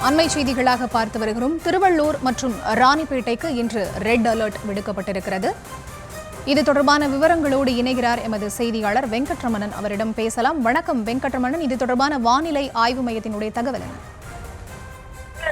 அண்மை செய்திகளாக பார்த்து வருகிறோம். திருவள்ளூர் மற்றும் ராணிப்பேட்டைக்கு இன்று ரெட் அலர்ட் விடுக்கப்பட்டிருக்கிறது. இது தொடர்பான விவரங்களோடு இணைகிறார் எமது செய்தியாளர் வெங்கட்ரமணன். அவரிடம் பேசலாம். வணக்கம் வெங்கட்ரமணன், இது தொடர்பான வானிலை ஆய்வு மையத்தினுடைய தகவல் என்ன?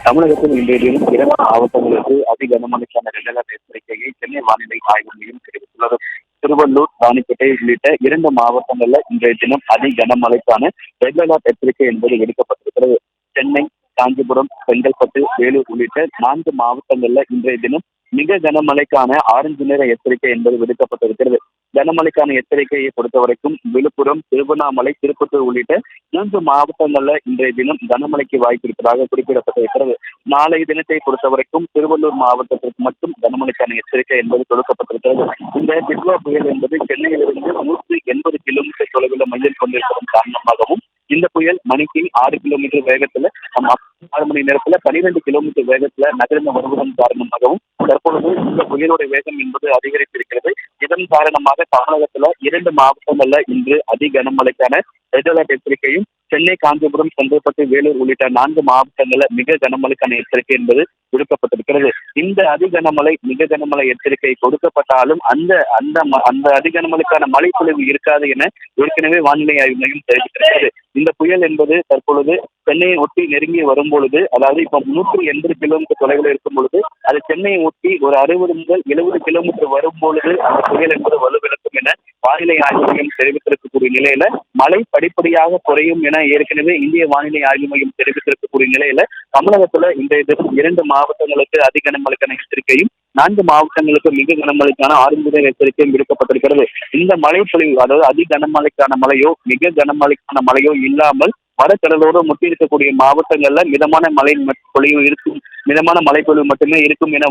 தமிழகத்தில் இன்றைய தினம் 2 மாவட்டங்களுக்கு அதிகனமழைக்கான ரெட் அலர்ட் எச்சரிக்கையை சென்னை வானிலை ஆய்வு மையம் தெரிவித்துள்ளது. திருவள்ளூர், ராணிப்பேட்டை உள்ளிட்ட 2 மாவட்டங்கள்ல இன்றைய தினம் அதிகனமழைக்கான ரெட் அலர்ட் எச்சரிக்கை என்பது விடுக்கப்பட்டிருக்கிறது. சென்னை, காஞ்சிபுரம், செங்கல்பட்டு, வேலூர் உள்ளிட்ட 4 மாவட்டங்கள்ல இன்றைய தினம் மிக கனமழைக்கான ஆரஞ்சு நிற எச்சரிக்கை என்பது விடுக்கப்பட்டிருக்கிறது. கனமழைக்கான எச்சரிக்கையை பொறுத்தவரைக்கும் விழுப்புரம், திருவண்ணாமலை, திருப்பத்தூர் உள்ளிட்ட 3 மாவட்டங்கள்ல இன்றைய தினம் கனமழைக்கு வாய்ப்பு இருப்பதாக குறிப்பிடப்பட்டிருக்கிறது. நாளைய தினத்தை பொறுத்தவரைக்கும் திருவள்ளூர் மாவட்டத்திற்கு மட்டும் கனமழைக்கான எச்சரிக்கை என்பது கொடுக்கப்பட்டிருக்கிறது. இந்த டிட்வா புயல் என்பது சென்னையிலிருந்து 180 கிலோமீட்டர் தொலைவில் மையம் கொண்டிருப்பதன் காரணமாகவும் இந்த புயல் மணிக்கு 6 கிலோமீட்டர் வேகத்துல 6 மணி நேரத்துல 12 கிலோமீட்டர் வேகத்துல நகர்ந்து வருவதன் காரணமாகவும் தற்பொழுது இந்த புயலுடைய வேகம் என்பது அதிகரித்திருக்கிறது. இதன் காரணமாக தமிழகத்துல 2 மாவட்டங்கள்ல இன்று அதிகனமழைக்கான ரெட் அலர்ட் எச்சரிக்கையும், சென்னை, காஞ்சிபுரம், செங்கல்பட்டு, வேலூர் உள்ளிட்ட 4 மாவட்டங்கள்ல மிக கனமழைக்கான எச்சரிக்கை என்பது விடுக்கப்பட்டிருக்கிறது. இந்த அதிகனமழை, மிக கனமழை எச்சரிக்கை கொடுக்கப்பட்டாலும் அந்த அதிகனமழைக்கான மழைப்பொழிவு இருக்காது என ஏற்கனவே வானிலை ஆய்வு மையம் தெரிவித்திருக்கிறது. இந்த புயல் என்பது தற்பொழுது சென்னையை ஒட்டி நெருங்கி வரும் பொழுது, அதாவது இப்ப 180 கிலோமீட்டர் தொலைவில் இருக்கும் பொழுது அது சென்னையை ஒட்டி ஒரு 60 முதல் 70 கிலோமீட்டர் வரும் பொழுது அந்த புயல் என்பது வலுவிழக்கும் என வானிலை ஆய்வு மையம் தெரிவித்திருக்கக்கூடிய நிலையில மழை படிப்படியாக குறையும் என ஏற்கனவே இந்திய வானிலை ஆய்வு மையம் தெரிவித்திருக்கக்கூடிய நிலையில தமிழகத்துல இன்றைய தினம் 2 மாவட்டங்களுக்கு அதிகனமழைக்கான எச்சரிக்கையும், 4 மாவட்டங்களுக்கு மிக கனமழைக்கான ஆரஞ்சு நிற எச்சரிக்கையும் விடுக்கப்பட்டிருக்கிறது. இந்த மழை பொழிவு, அதாவது அதிகனமழைக்கான மழையோ மிக கனமழைக்கான மழையோ இல்லாமல் வடகடலோடு முட்டி இருக்கக்கூடிய மாவட்டங்கள்ல மிதமான மழை பொழிவு இருக்கும், மிதமான மழைப்பொழிவு மட்டுமே இருக்கும் என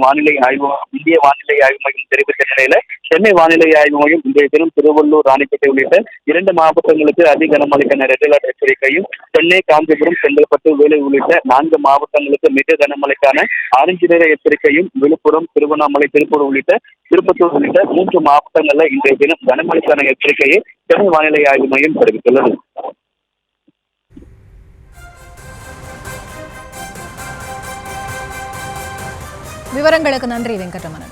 இந்திய வானிலை ஆய்வு மையம் தெரிவித்த நிலையில சென்னை வானிலை ஆய்வு மையம் இன்றைய தினம் திருவள்ளூர், ராணிப்பேட்டை உள்ளிட்ட 2 மாவட்டங்களுக்கு அதிகனமழைக்கான ரெட் அலர்ட் எச்சரிக்கையும், சென்னை, காஞ்சிபுரம், செங்கல்பட்டு, வேலூர் உள்ளிட்ட 4 மாவட்டங்களுக்கு மிக கனமழைக்கான ஆரஞ்சு நிற எச்சரிக்கையும், விழுப்புரம், திருவண்ணாமலை, திருப்பத்தூர் உள்ளிட்ட 3 மாவட்டங்கள்ல இன்றைய தினம் கனமழைக்கான எச்சரிக்கையை சென்னை வானிலை ஆய்வு மையம் தெரிவித்துள்ளது. விவரங்களுக்கு நன்றி வெங்கட்ரமணன்.